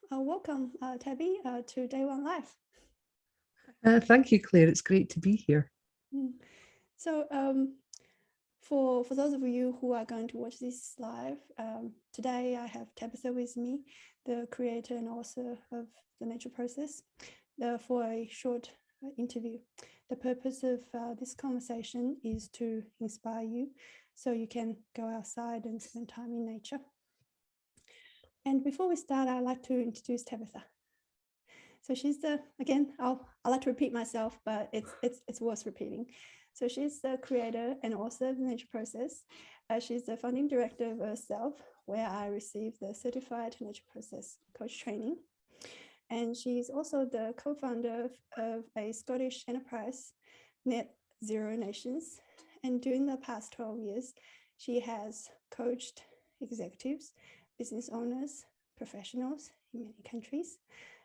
Welcome, Tabi, to Day One Life. Thank you, Claire. It's great to be here. So, for those of you who are going to watch this live, today I have Tabitha with me, the creator and author of the NatureProcess, for a short interview. The purpose of this conversation is to inspire you so you can go outside and spend time in nature. And before we start, I'd like to introduce Tabitha. So she's I like to repeat myself, but it's worth repeating. So she's the creator and author of the NatureProcess. She's the founding director of Earth Self, where I received the certified NatureProcess coach training. And she's also the co-founder of a Scottish enterprise, Net Zero Nations. And during the past 12 years, she has coached executives, business owners, professionals in many countries,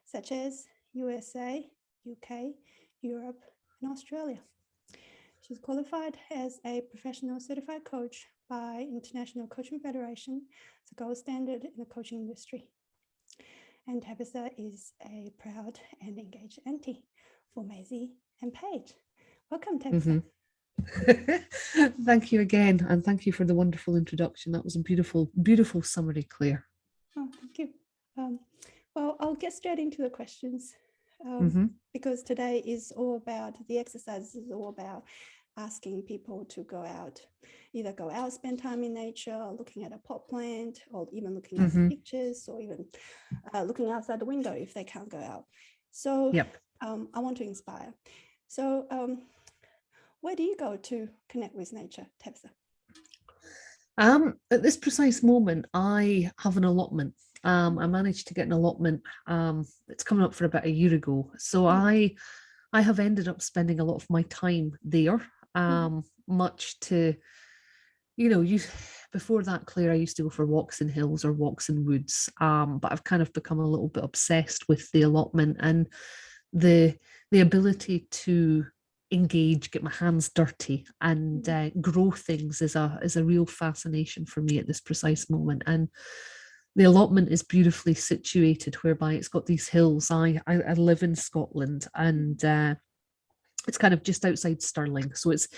such as USA, UK, Europe, and Australia. She's qualified as a professional certified coach by International Coaching Federation, the gold standard in the coaching industry. And Tabitha is a proud and engaged auntie for Maisie and Paige. Welcome, Tabitha. Thank you again, and thank you for the wonderful introduction. That was a beautiful, beautiful summary, Claire. Oh, thank you. Well, I'll get straight into the questions because today is all about, the exercise is all about asking people to either go out, spend time in nature, looking at a pot plant, or even looking at pictures, or even looking outside the window if they can't go out. So I want to inspire. So where do you go to connect with nature, Tabitha? At this precise moment, I have an allotment. I managed to get an allotment. It's coming up for about a year ago. So I have ended up spending a lot of my time there, much to, before that, Claire, I used to go for walks in hills or walks in woods. But I've kind of become a little bit obsessed with the allotment and the ability to engage, get my hands dirty, and grow things is a real fascination for me at this precise moment. And the allotment is beautifully situated, whereby it's got these hills. I live in Scotland, and it's kind of just outside Stirling, so it's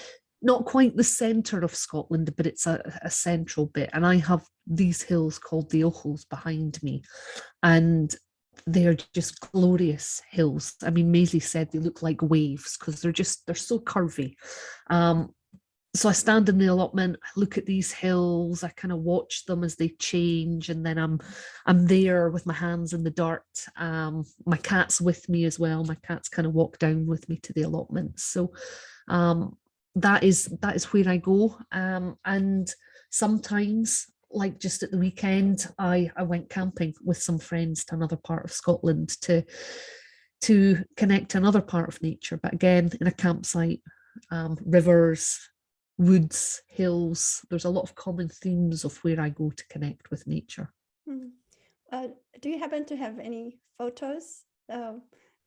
not quite the centre of Scotland, but it's a central bit. And I have these hills called the Ochils behind me, and they're just glorious hills. I mean, Maisie said they look like waves because they're so curvy. So I stand in the allotment, I look at these hills, I kind of watch them as they change, and then I'm there with my hands in the dirt. My cat's with me as well. My cat's kind of walk down with me to the allotment. So that is where I go. And sometimes, like just at the weekend, I went camping with some friends to another part of Scotland to connect to another part of nature, but again in a campsite, rivers, woods, hills. There's a lot of common themes of where I go to connect with nature. Do you happen to have any photos that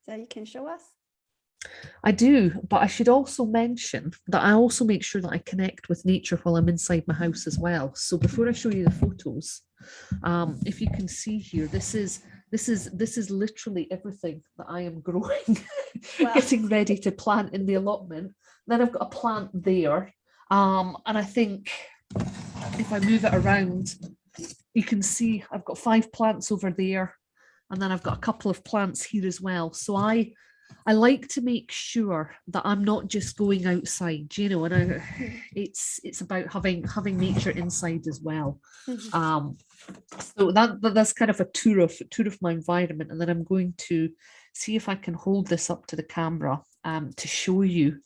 you can show us? I do, but I should also mention that I also make sure that I connect with nature while I'm inside my house as well. So before I show you the photos, if you can see here, this is literally everything that I am growing, getting ready to plant in the allotment. Then I've got a plant there, and I think if I move it around, you can see I've got 5 plants over there, and then I've got a couple of plants here as well. So I like to make sure that I'm not just going outside, and it's about having nature inside as well. So that's kind of a tour of my environment, and then I'm going to see if I can hold this up to the camera to show you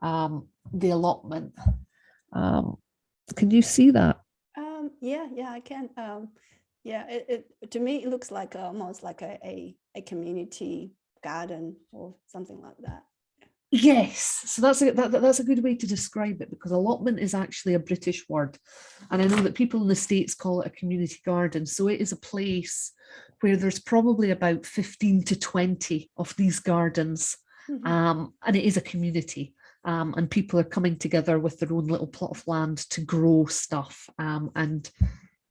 the allotment. Can you see that? Yeah, I can. To me it looks like almost like a community garden or something like that. Yes, so that's a good way to describe it, because allotment is actually a British word, and I know that people in the States call it a community garden. So it is a place where there's probably about 15 to 20 of these gardens, and it is a community, and people are coming together with their own little plot of land to grow stuff, and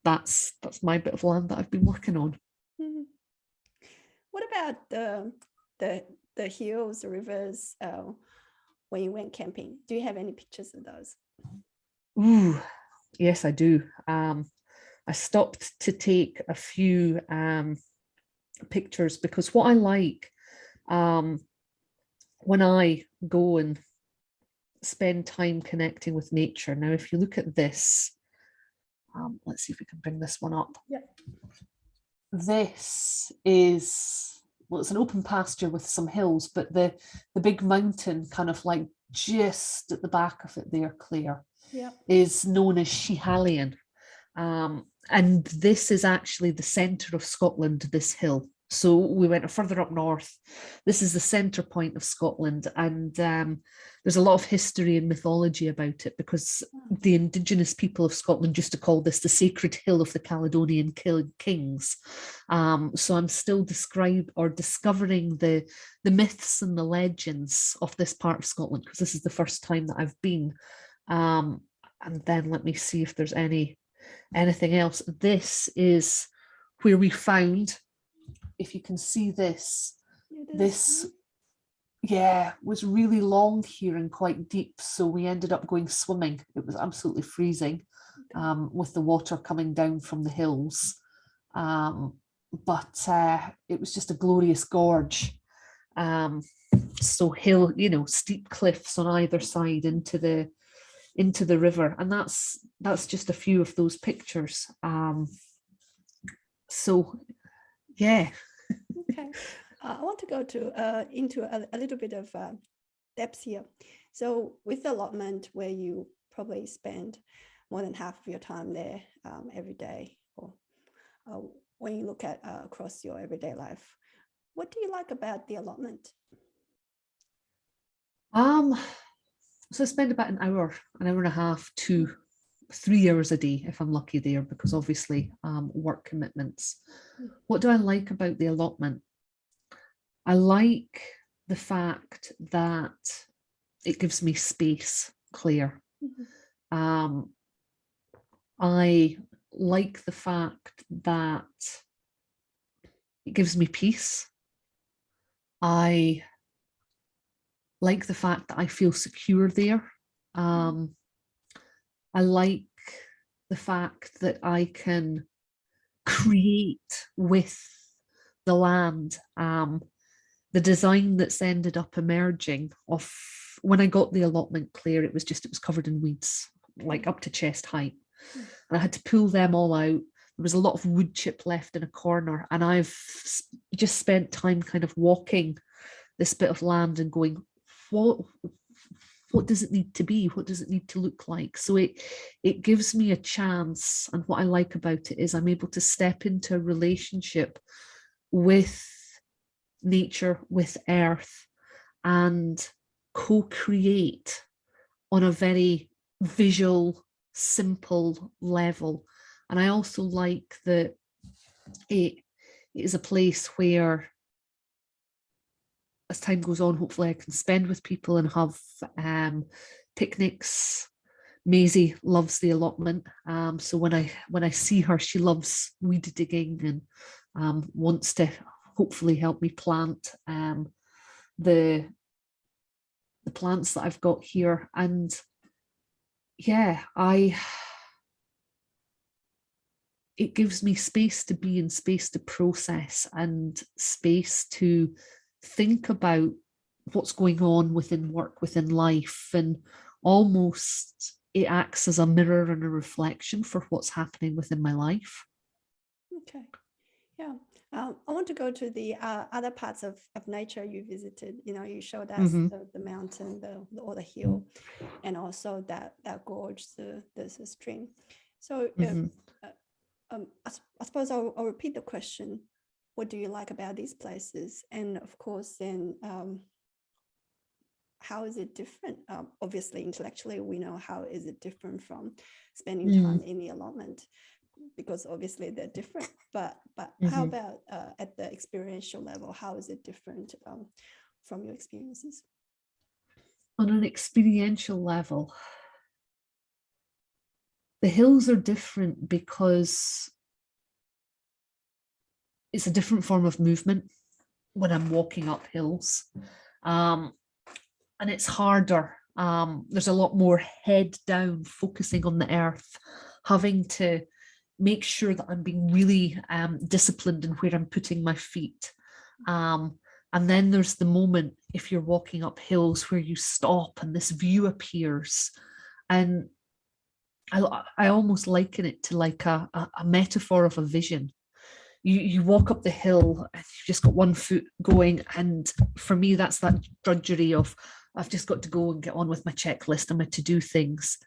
that's my bit of land that I've been working on. about the hills, the rivers when you went camping? Do you have any pictures of those? Ooh, yes, I do. I stopped to take a few pictures because what I like when I go and spend time connecting with nature. Now, if you look at this, let's see if we can bring this one up. Yeah. This is, well, it's an open pasture with some hills, but the big mountain kind of like just at the back of it there, Claire, yeah, is known as Schiehallion. And this is actually the centre of Scotland, this hill. So we went further up north. This is the centre point of Scotland, and there's a lot of history and mythology about it because the indigenous people of Scotland used to call this the sacred hill of the Caledonian kings. So I'm still discovering the myths and the legends of this part of Scotland because this is the first time that I've been. And then let me see if there's anything else. This is where we found, if you can see this, this was really long here and quite deep, so we ended up going swimming. It was absolutely freezing with the water coming down from the hills, but it was just a glorious gorge. So hill, steep cliffs on either side into the river, and that's just a few of those pictures. So yeah. Okay, I want to go into a little bit of depth here. So with the allotment, where you probably spend more than half of your time there every day, or when you look at across your everyday life, what do you like about the allotment? So I spend about an hour and a half to 3 hours a day if I'm lucky there, because obviously work commitments. What do I like about the allotment? I like the fact that it gives me space, Claire. I like the fact that it gives me peace. I like the fact that I feel secure there. I like the fact that I can create with the land. The design that's ended up emerging of when I got the allotment, Claire, it was covered in weeds, like up to chest height. And I had to pull them all out. There was a lot of wood chip left in a corner, and I've just spent time kind of walking this bit of land and going, what does it need to be? What does it need to look like? So it gives me a chance, and what I like about it is I'm able to step into a relationship with nature, with earth, and co-create on a very visual, simple level. And I also like that it is a place where, as time goes on, hopefully I can spend with people and have picnics. Maisie loves the allotment, so when I see her, she loves weed digging and wants to hopefully help me plant the plants that I've got here. And yeah, it gives me space to be in, space to process, and space to think about what's going on within work, within life, and almost it acts as a mirror and a reflection for what's happening within my life. Okay, yeah. I want to go to the other parts of nature you visited. You showed us the mountain, or the hill, and also that gorge, the stream. So I suppose I'll repeat the question. What do you like about these places? And of course, then how is it different? Obviously, intellectually, we know how is it different from spending time in the allotment, because obviously they're different. But how about at the experiential level? How is it different from your experiences? On an experiential level, the hills are different because it's a different form of movement. when I'm walking up hills. And it's harder. There's a lot more head down, focusing on the earth, having to make sure that I'm being really disciplined in where I'm putting my feet. And then there's the moment, if you're walking up hills, where you stop and this view appears. And I almost liken it to like a metaphor of a vision. You walk up the hill and you've just got one foot going. And for me, that's that drudgery of, I've just got to go and get on with my checklist and my to-do things.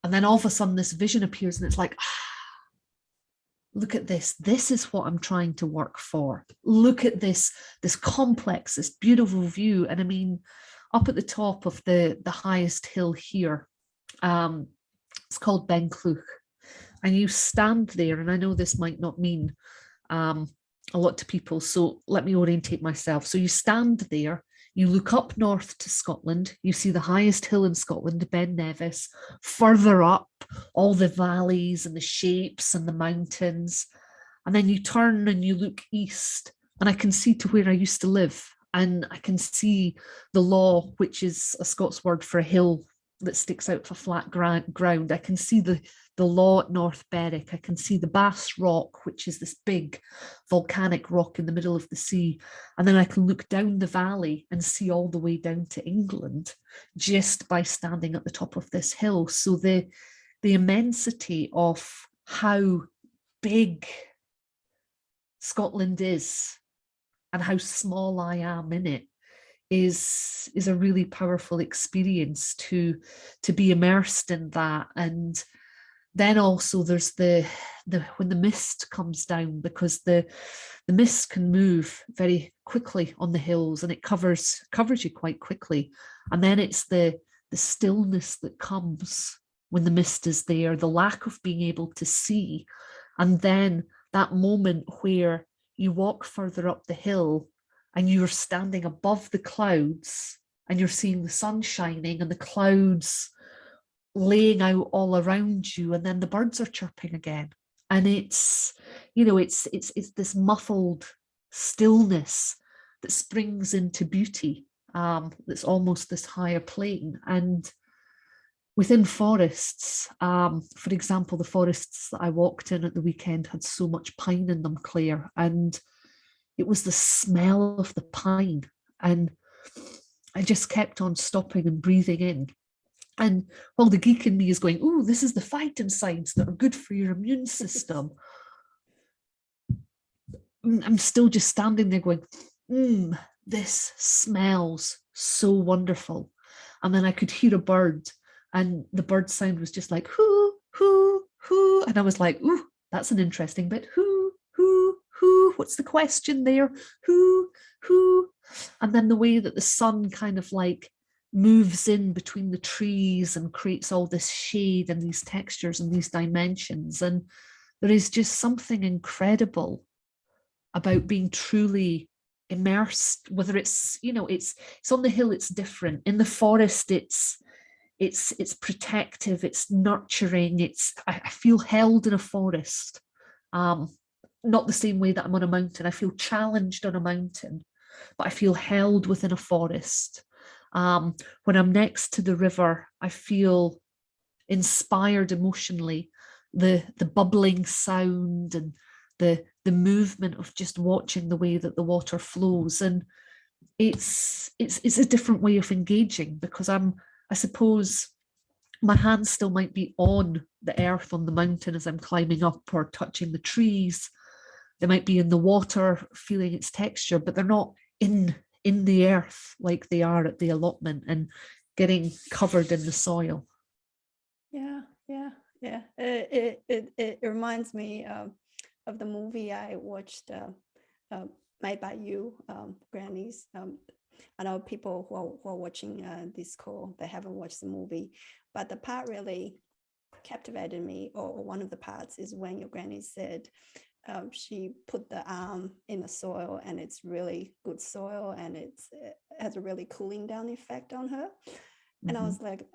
And then all of a sudden this vision appears and it's like, look at this. This is what I'm trying to work for. Look at this complex, this beautiful view. And I mean, up at the top of the highest hill here, it's called Ben Clwch. And you stand there, and I know this might not mean a lot to people, so let me orientate myself. So you stand there, you look up north to Scotland, you see the highest hill in Scotland, Ben Nevis, further up, all the valleys and the shapes and the mountains. And then you turn and you look east, and I can see to where I used to live, and I can see the Law, which is a Scots word for a hill that sticks out for flat ground. I can see the Law at North Berwick. I can see the Bass Rock, which is this big volcanic rock in the middle of the sea. And then I can look down the valley and see all the way down to England just by standing at the top of this hill. So the immensity of how big Scotland is and how small I am in it is a really powerful experience to be immersed in that. And then also there's the when the mist comes down, because the mist can move very quickly on the hills and it covers you quite quickly. And then it's the stillness that comes when the mist is there, the lack of being able to see. And then that moment where you walk further up the hill and you're standing above the clouds and you're seeing the sun shining and the clouds laying out all around you, and then the birds are chirping again. And it's, you know, it's this muffled stillness that springs into beauty, that's almost this higher plane. And within forests, for example, the forests that I walked in at the weekend had so much pine in them, Claire, and it was the smell of the pine. And I just kept on stopping and breathing in. And while the geek in me is going, oh, this is the phytoncides that are good for your immune system, I'm still just standing there going, this smells so wonderful. And then I could hear a bird, and the bird sound was just like, hoo, hoo, hoo. And I was like, ooh, that's an interesting bit. Hoo, hoo, hoo. What's the question there? Hoo, hoo. And then the way that the sun kind of like moves in between the trees and creates all this shade and these textures and these dimensions. And there is just something incredible about being truly immersed, whether it's, you know, it's on the hill, it's different. In the forest, it's protective, it's nurturing, I feel held in a forest. Not the same way that I'm on a mountain. I feel challenged on a mountain, but I feel held within a forest. When I'm next to the river, I feel inspired emotionally. The bubbling sound and the movement of just watching the way that the water flows. And it's a different way of engaging, because I suppose my hands still might be on the earth on the mountain as I'm climbing up or touching the trees. They might be in the water, feeling its texture, but they're not in the earth like they are at the allotment and getting covered in the soil. Yeah. It reminds me of the movie I watched, made by you, Grannies. I know people who are watching this call, they haven't watched the movie, but the part really captivated me, or one of the parts, is when your granny said she put the arm in the soil and it's really good soil and it has a really cooling down effect on her. And I was like,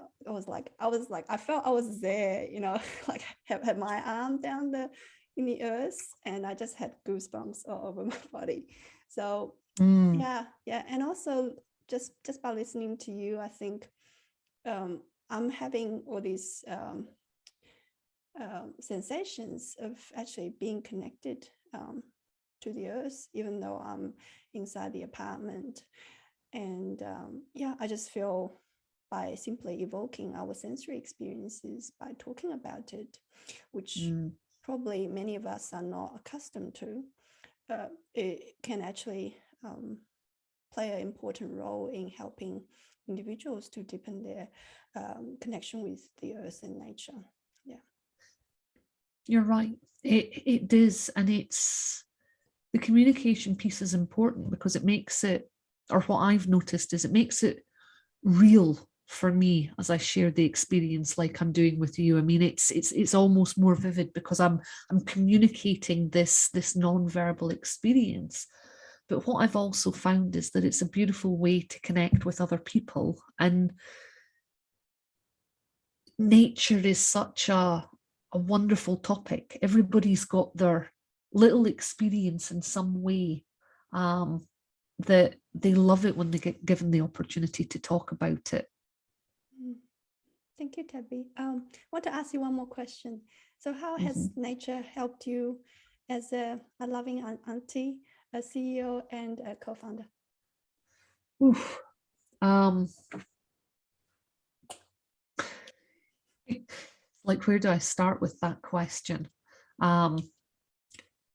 I felt I was there, you know, like had my arm down in the earth, and I just had goosebumps all over my body. So Mm. Yeah, and also just by listening to you, I think I'm having all these sensations of actually being connected to the earth, even though I'm inside the apartment. And yeah, I just feel by simply evoking our sensory experiences, by talking about it, which Mm. probably many of us are not accustomed to, it can actually play an important role in helping individuals to deepen their connection with the earth and nature. Yeah. You're right. It does, and it's the communication piece is important because it makes it, or what I've noticed is it makes it real for me as I share the experience like I'm doing with you. I mean, it's almost more vivid because I'm communicating this non-verbal experience. But what I've also found is that it's a beautiful way to connect with other people. And nature is such a wonderful topic. Everybody's got their little experience in some way, that they love it when they get given the opportunity to talk about it. Thank you, Tabi. I want to ask you one more question. So how has nature helped you as a loving auntie, a CEO, and a co-founder? Oof. Like, where do I start with that question?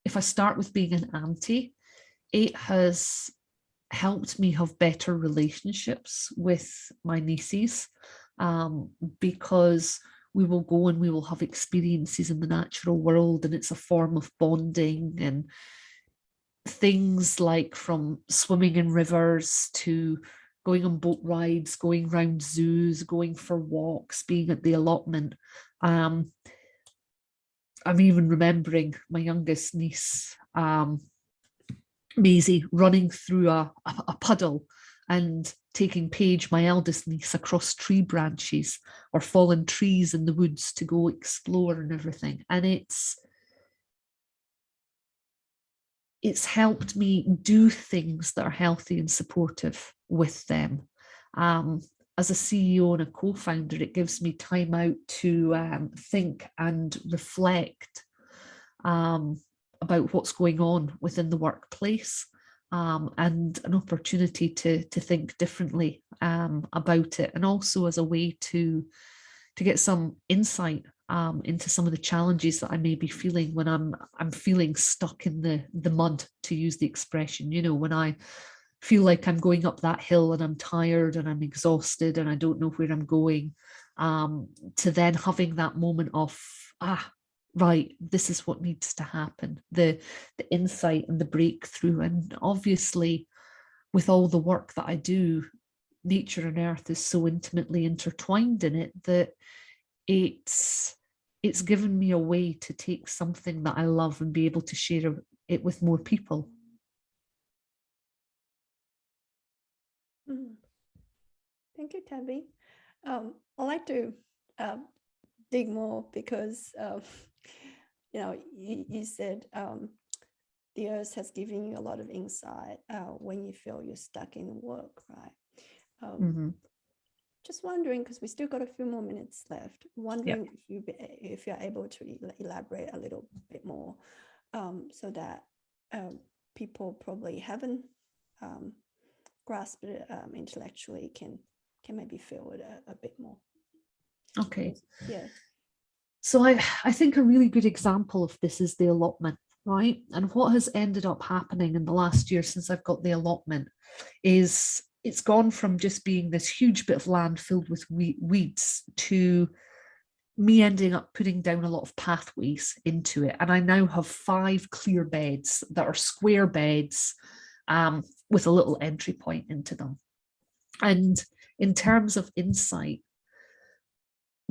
If I start with being an auntie, it has helped me have better relationships with my nieces, because we will go and we will have experiences in the natural world, and it's a form of bonding, and things like from swimming in rivers to going on boat rides, going round zoos, going for walks, being at the allotment. I'm even remembering my youngest niece, Maisie, running through a puddle and taking Paige, my eldest niece, across tree branches or fallen trees in the woods to go explore and everything. And it's helped me do things that are healthy and supportive with them. As a CEO and a co-founder, it gives me time out to think and reflect about what's going on within the workplace, and an opportunity to think differently about it, and also as a way to get some insight into some of the challenges that I may be feeling when I'm feeling stuck in the mud, to use the expression. You know, when I feel like I'm going up that hill and I'm tired and I'm exhausted and I don't know where I'm going, to then having that moment of, right, this is what needs to happen, the insight and the breakthrough. And obviously, with all the work that I do, nature and earth is so intimately intertwined in it that it's given me a way to take something that I love and be able to share it with more people. Thank you, Tabi. I'd like to dig more because you said the earth has given you a lot of insight when you feel you're stuck in work, right? Just wondering, because we still got a few more minutes left, wondering if you're able to elaborate a little bit more, so that people probably haven't grasped it intellectually can maybe feel it a bit more. Okay. Yeah. So I think a really good example of this is the allotment, right? And what has ended up happening in the last year since I've got the allotment is it's gone from just being this huge bit of land filled with weeds to me ending up putting down a lot of pathways into it. And I now have 5 clear beds that are square beds, with a little entry point into them. And in terms of insight,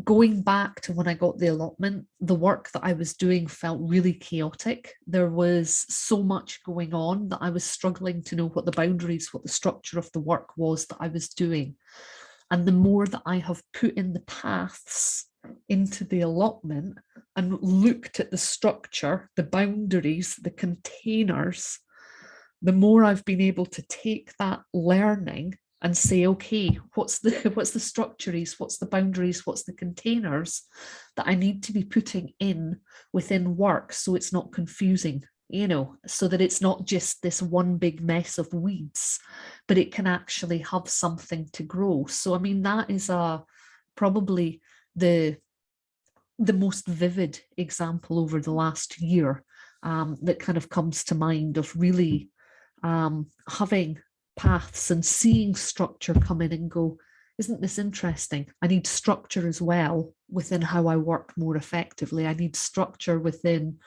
going back to when I got the allotment, the work that I was doing felt really chaotic. There was so much going on that I was struggling to know what the boundaries, what the structure of the work was that I was doing. And the more that I have put in the paths into the allotment and looked at the structure, the boundaries, the containers, the more I've been able to take that learning and say, okay, what's the structures, what's the boundaries, what's the containers that I need to be putting in within work so it's not confusing, so that it's not just this one big mess of weeds, but it can actually have something to grow. So I mean, that is probably the most vivid example over the last year that kind of comes to mind, of really having paths and seeing structure come in and go, isn't this interesting? I need structure as well within how I work more effectively. I need structure within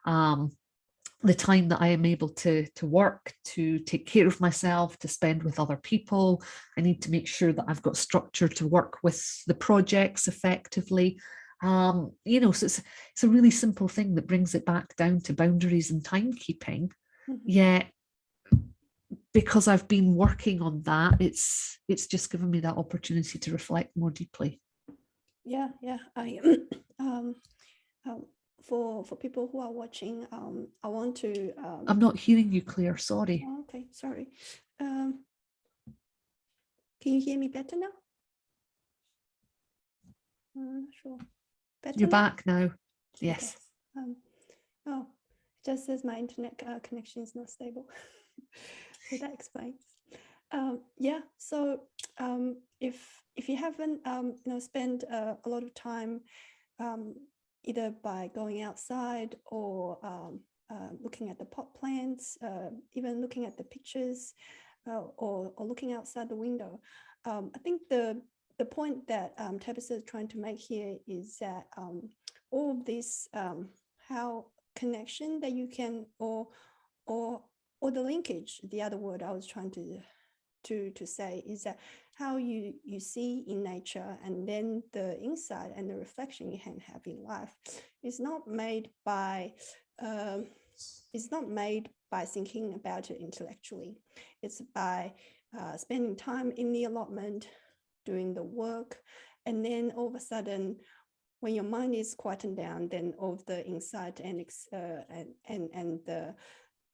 the time that I am able to work, to take care of myself, to spend with other people. I need to make sure that I've got structure to work with the projects effectively. So it's a really simple thing that brings it back down to boundaries and timekeeping. Yet, because I've been working on that, it's just given me that opportunity to reflect more deeply. Yeah, I for people who are watching, I want to I'm not hearing you clear, sorry. Oh, okay, sorry. Can you hear me better now? Sure. Better You're now? back now. Yes. Okay. Oh, just says my internet connection is not stable. So that explains. Yeah. So if you haven't spent a lot of time either by going outside or looking at the pot plants, even looking at the pictures, or looking outside the window, I think the point that Tabitha is trying to make here is that all of this, how connection that you can, or the linkage, the other word I was trying to say is that how you see in nature, and then the insight and the reflection you can have in life is not made by thinking about it intellectually. It's by spending time in the allotment, doing the work, and then all of a sudden, when your mind is quietened down, then all of the insight and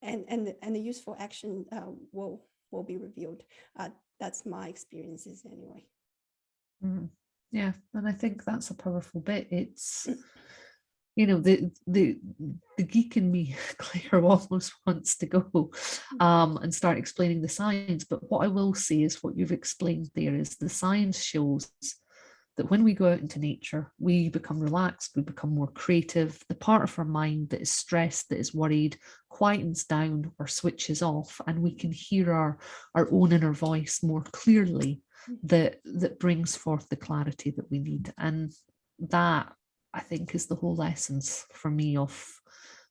the useful action will be revealed. That's my experiences anyway. Yeah, and I think that's a powerful bit. It's the geek in me, Claire, almost wants to go and start explaining the science. But what I will say is what you've explained there is the science shows that when we go out into nature, we become relaxed, we become more creative. The part of our mind that is stressed, that is worried, quietens down or switches off, and we can hear our own inner voice more clearly, that brings forth the clarity that we need. And that, I think, is the whole essence for me of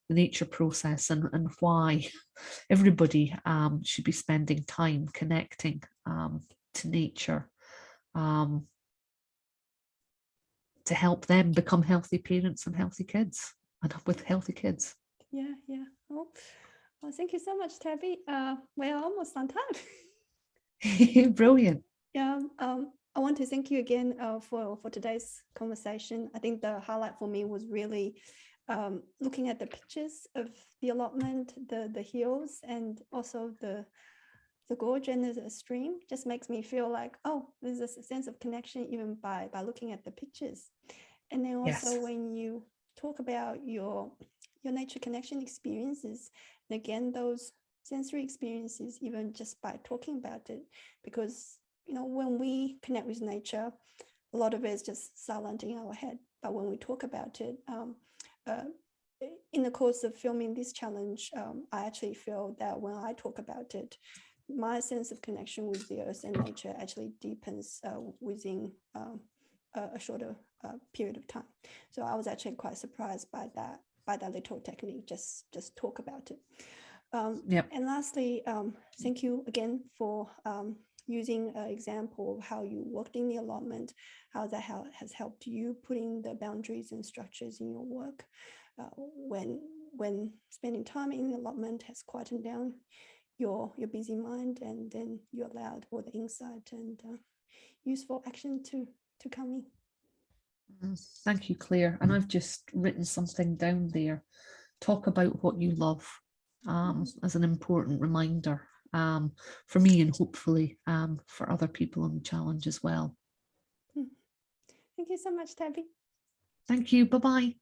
the nature process, and why everybody should be spending time connecting to nature, to help them become healthy parents and healthy kids, and with healthy kids. Yeah. Well, thank you so much, Tabby. We're almost on time. Brilliant. Yeah. I want to thank you again for today's conversation. I think the highlight for me was really looking at the pictures of the allotment, the hills, and also the gorge and the stream. Just makes me feel like, oh, there's a sense of connection even by looking at the pictures. And then also when you talk about your nature connection experiences, and again, those sensory experiences, even just by talking about it, because when we connect with nature, a lot of it is just silent in our head. But when we talk about it, in the course of filming this challenge, I actually feel that when I talk about it, my sense of connection with the earth and nature actually deepens within a shorter period of time. So I was actually quite surprised by that little technique. Just talk about it. And lastly, thank you again for using an example of how you worked in the allotment, how that has helped you put in the boundaries and structures in your work. When spending time in the allotment has quietened down your busy mind, and then you allowed all the insight and useful action to come in. Thank you, Claire. And I've just written something down there. Talk about what you love. as an important reminder for me, and hopefully for other people on the challenge as well. Thank you so much, Tabi. Thank you. Bye-bye.